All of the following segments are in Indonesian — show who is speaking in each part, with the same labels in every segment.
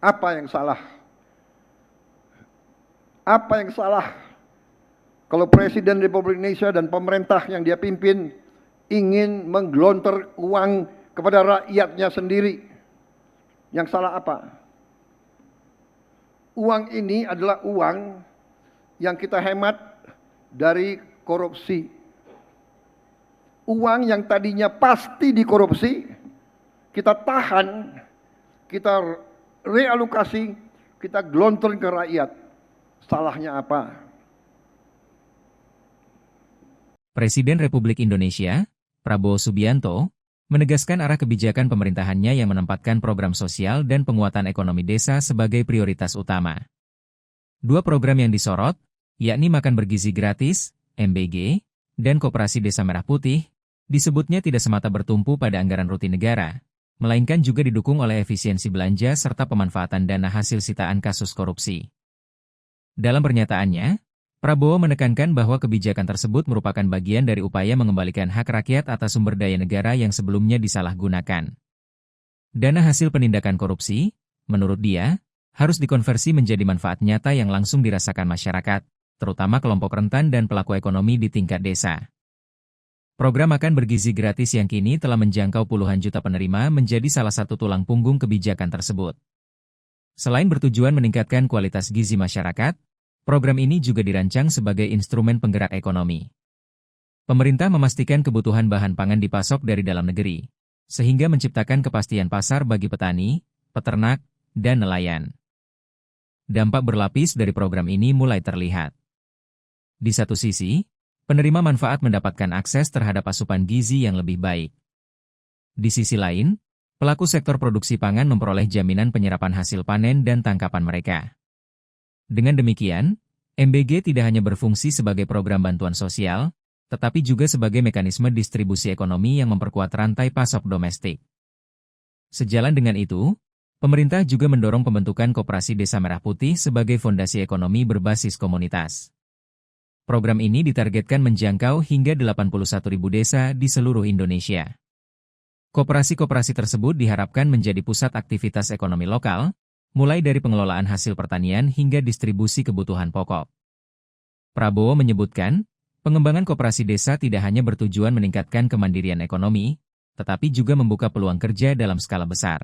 Speaker 1: Apa yang salah? Apa yang salah kalau Presiden Republik Indonesia dan pemerintah yang dia pimpin ingin menggelontor uang kepada rakyatnya sendiri? Yang salah apa? Uang ini adalah uang yang kita hemat dari korupsi. Uang yang tadinya pasti dikorupsi, kita tahan, kita realokasi, kita gelontorin ke rakyat. Salahnya apa?
Speaker 2: Presiden Republik Indonesia, Prabowo Subianto, menegaskan arah kebijakan pemerintahannya yang menempatkan program sosial dan penguatan ekonomi desa sebagai prioritas utama. Dua program yang disorot, yakni Makan Bergizi Gratis, MBG, dan Koperasi Desa Merah Putih, disebutnya tidak semata bertumpu pada anggaran rutin negara, melainkan juga didukung oleh efisiensi belanja serta pemanfaatan dana hasil sitaan kasus korupsi. Dalam pernyataannya, Prabowo menekankan bahwa kebijakan tersebut merupakan bagian dari upaya mengembalikan hak rakyat atas sumber daya negara yang sebelumnya disalahgunakan. Dana hasil penindakan korupsi, menurut dia, harus dikonversi menjadi manfaat nyata yang langsung dirasakan masyarakat, terutama kelompok rentan dan pelaku ekonomi di tingkat desa. Program Makan Bergizi Gratis yang kini telah menjangkau puluhan juta penerima menjadi salah satu tulang punggung kebijakan tersebut. Selain bertujuan meningkatkan kualitas gizi masyarakat, program ini juga dirancang sebagai instrumen penggerak ekonomi. Pemerintah memastikan kebutuhan bahan pangan dipasok dari dalam negeri, sehingga menciptakan kepastian pasar bagi petani, peternak, dan nelayan. Dampak berlapis dari program ini mulai terlihat. Di satu sisi, penerima manfaat mendapatkan akses terhadap asupan gizi yang lebih baik. Di sisi lain, pelaku sektor produksi pangan memperoleh jaminan penyerapan hasil panen dan tangkapan mereka. Dengan demikian, MBG tidak hanya berfungsi sebagai program bantuan sosial, tetapi juga sebagai mekanisme distribusi ekonomi yang memperkuat rantai pasok domestik. Sejalan dengan itu, pemerintah juga mendorong pembentukan Koperasi Desa Merah Putih sebagai fondasi ekonomi berbasis komunitas. Program ini ditargetkan menjangkau hingga 81.000 desa di seluruh Indonesia. Koperasi-koperasi tersebut diharapkan menjadi pusat aktivitas ekonomi lokal, mulai dari pengelolaan hasil pertanian hingga distribusi kebutuhan pokok. Prabowo menyebutkan, pengembangan koperasi desa tidak hanya bertujuan meningkatkan kemandirian ekonomi, tetapi juga membuka peluang kerja dalam skala besar.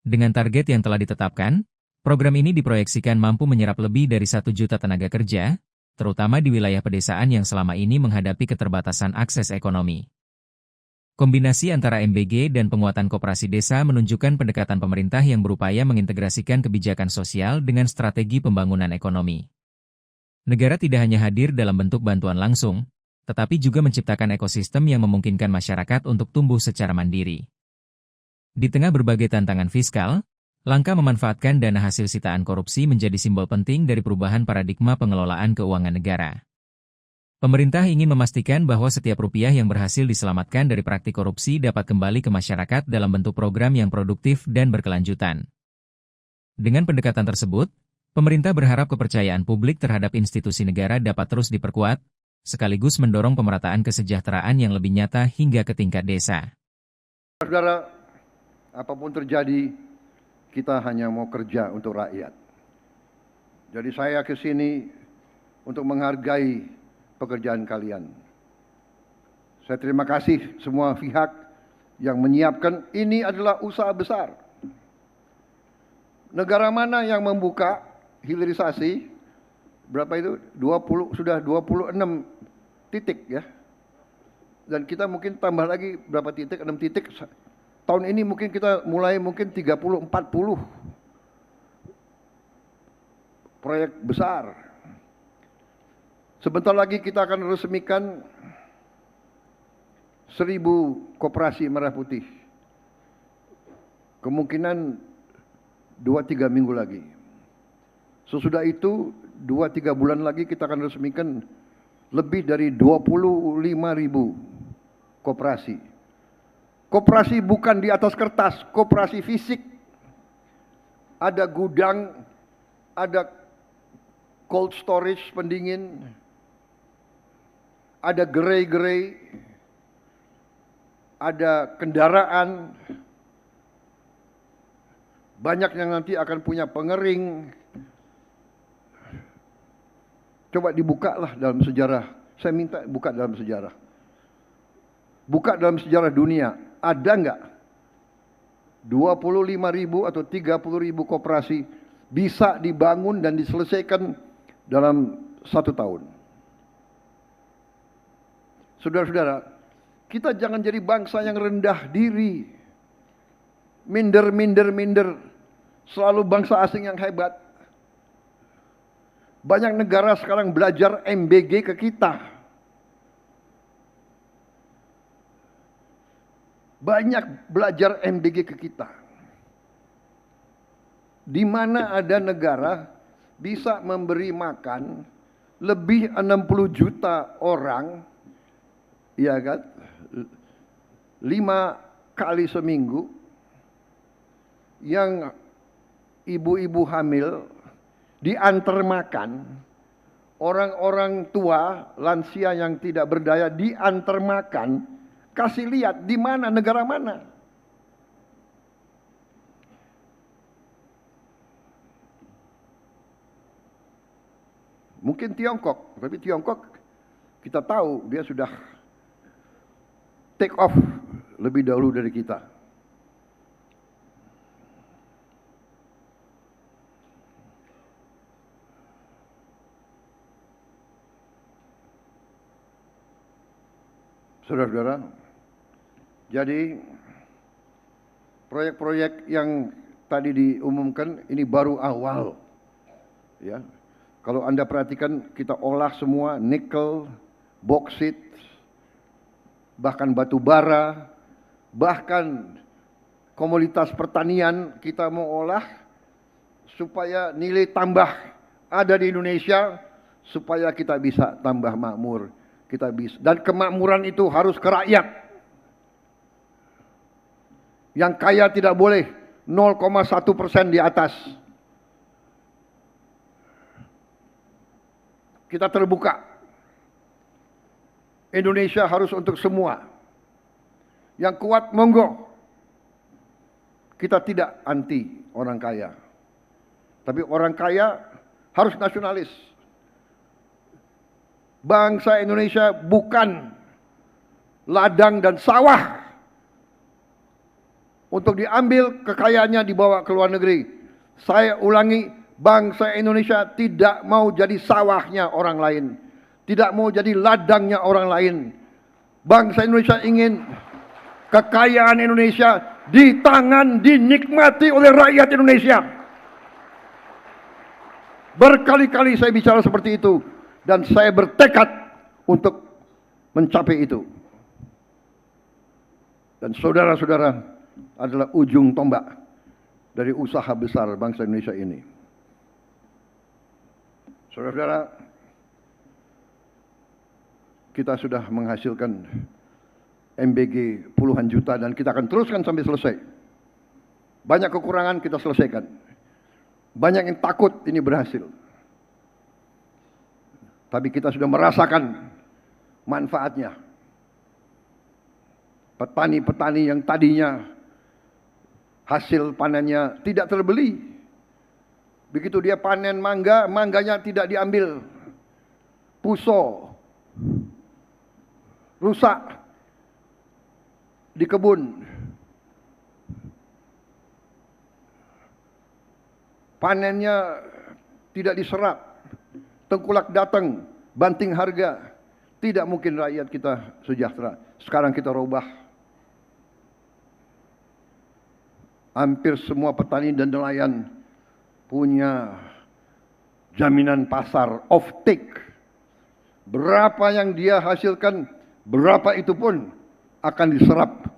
Speaker 2: Dengan target yang telah ditetapkan, program ini diproyeksikan mampu menyerap lebih dari 1 juta tenaga kerja, terutama di wilayah pedesaan yang selama ini menghadapi keterbatasan akses ekonomi. Kombinasi antara MBG dan penguatan koperasi desa menunjukkan pendekatan pemerintah yang berupaya mengintegrasikan kebijakan sosial dengan strategi pembangunan ekonomi. Negara tidak hanya hadir dalam bentuk bantuan langsung, tetapi juga menciptakan ekosistem yang memungkinkan masyarakat untuk tumbuh secara mandiri. Di tengah berbagai tantangan fiskal, langkah memanfaatkan dana hasil sitaan korupsi menjadi simbol penting dari perubahan paradigma pengelolaan keuangan negara. Pemerintah ingin memastikan bahwa setiap rupiah yang berhasil diselamatkan dari praktik korupsi dapat kembali ke masyarakat dalam bentuk program yang produktif dan berkelanjutan. Dengan pendekatan tersebut, pemerintah berharap kepercayaan publik terhadap institusi negara dapat terus diperkuat, sekaligus mendorong pemerataan kesejahteraan yang lebih nyata hingga ke tingkat desa.
Speaker 1: Saudara, apapun terjadi, kita hanya mau kerja untuk rakyat. Jadi saya ke sini untuk menghargai pekerjaan kalian. Saya terima kasih semua pihak yang menyiapkan. Ini adalah usaha besar. Negara mana yang membuka hilirisasi? Berapa itu? 20, sudah 26 titik ya. Dan kita mungkin tambah lagi berapa titik? 6 titik. Tahun ini mungkin kita mulai mungkin 30, 40 proyek besar. Sebentar lagi kita akan resmikan 1.000 koperasi merah putih. Kemungkinan 2-3 minggu lagi. Sesudah itu 2-3 bulan lagi kita akan resmikan lebih dari 25.000 koperasi. Koperasi bukan di atas kertas, koperasi fisik. Ada gudang, ada cold storage pendingin, ada gerai-gerai, ada kendaraan, Banyak yang nanti akan punya pengering. Coba dibukalah dalam sejarah. Saya minta buka dalam sejarah. Buka dalam sejarah dunia. Ada nggak 25.000 atau 30.000 koperasi bisa dibangun dan diselesaikan dalam 1 tahun? Saudara-saudara, kita jangan jadi bangsa yang rendah diri. Minder. Selalu bangsa asing yang hebat. Banyak negara sekarang belajar MBG ke kita. Banyak belajar MBG ke kita. Di mana ada negara bisa memberi makan lebih 60 juta orang, ya kan? 5 kali seminggu, yang ibu-ibu hamil diantar makan, orang-orang tua, lansia yang tidak berdaya diantar makan. Kasih lihat di mana, negara mana. Mungkin Tiongkok, tapi Tiongkok kita tahu dia sudah take off lebih dahulu dari kita. Saudara-saudara, jadi proyek-proyek yang tadi diumumkan ini baru awal. Ya. Kalau Anda perhatikan, kita olah semua nikel, boksit, bahkan batu bara, bahkan komoditas pertanian kita mau olah supaya nilai tambah ada di Indonesia, supaya kita bisa tambah makmur. Kita bisa, dan kemakmuran itu harus ke rakyat. Yang kaya tidak boleh 0,1% di atas. Kita terbuka. Indonesia harus untuk semua. Yang kuat monggo. Kita tidak anti orang kaya. Tapi orang kaya harus nasionalis. Bangsa Indonesia bukan ladang dan sawah untuk diambil kekayaannya dibawa ke luar negeri. Saya ulangi, bangsa Indonesia tidak mau jadi sawahnya orang lain, tidak mau jadi ladangnya orang lain. Bangsa Indonesia ingin kekayaan Indonesia di tangan, dinikmati oleh rakyat Indonesia. Berkali-kali saya bicara seperti itu. Dan saya bertekad untuk mencapai itu. Dan saudara-saudara adalah ujung tombak dari usaha besar bangsa Indonesia ini. Saudara-saudara, kita sudah menghasilkan MBG puluhan juta dan kita akan teruskan sampai selesai. Banyak kekurangan kita selesaikan. Banyak yang takut ini berhasil. Tapi kita sudah merasakan manfaatnya. Petani-petani yang tadinya hasil panennya tidak terbeli. Begitu dia panen mangga, mangganya tidak diambil. Puso, rusak di kebun. Panennya tidak diserap. Tengkulak datang, banting harga. Tidak mungkin rakyat kita sejahtera. Sekarang kita robah. Hampir semua petani dan nelayan punya jaminan pasar, off-take. Berapa yang dia hasilkan, berapa itu pun akan diserap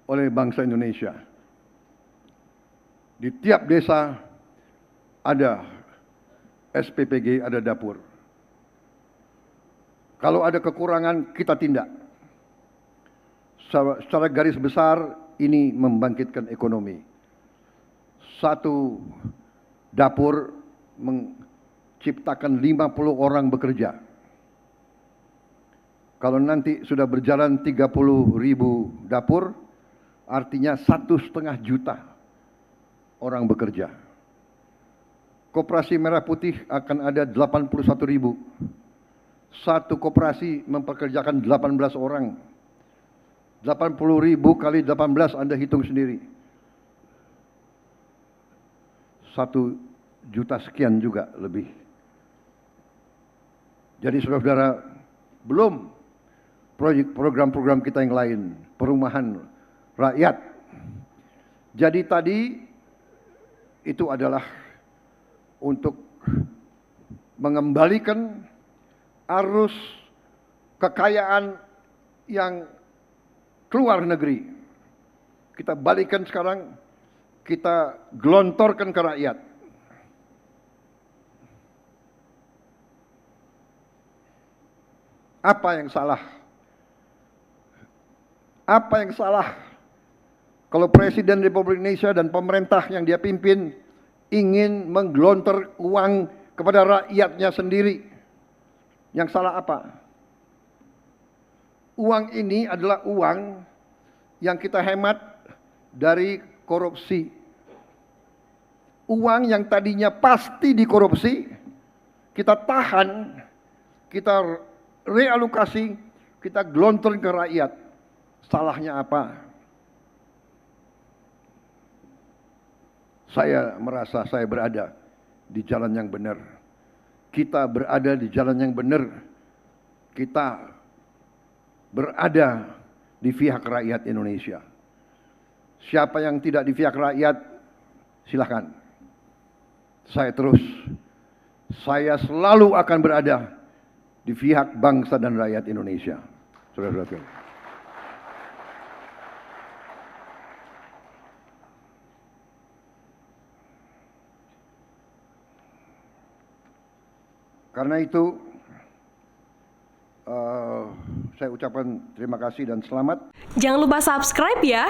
Speaker 1: oleh bangsa Indonesia. Di tiap desa ada SPPG, ada dapur. Kalau ada kekurangan, kita tindak. Secara garis besar, ini membangkitkan ekonomi. Satu dapur menciptakan 50 orang bekerja. Kalau nanti sudah berjalan 30.000 dapur, artinya 1,5 juta orang bekerja. Koperasi Merah Putih akan ada 81.000. Satu koperasi mempekerjakan 18 orang. 80.000 kali 18 Anda hitung sendiri. 1 juta sekian juga lebih. Jadi saudara-saudara, belum program-program kita yang lain, perumahan rakyat. Jadi tadi itu adalah untuk mengembalikan arus kekayaan yang keluar negeri. Kita balikan sekarang, kita gelontorkan ke rakyat. Apa yang salah? Apa yang salah kalau Presiden Republik Indonesia dan pemerintah yang dia pimpin ingin menggelontor uang kepada rakyatnya sendiri? Yang salah apa? Uang ini adalah uang yang kita hemat dari korupsi. Uang yang tadinya pasti dikorupsi, kita tahan, kita realokasi, kita gelontor ke rakyat. Salahnya apa? Saya merasa saya berada di jalan yang benar. Kita berada di jalan yang benar. Kita berada di pihak rakyat Indonesia. Siapa yang tidak di pihak rakyat, silakan. Saya selalu akan berada di pihak bangsa dan rakyat Indonesia. Saudara-saudara. Karena itu, saya ucapkan terima kasih dan selamat.
Speaker 3: Jangan lupa subscribe ya.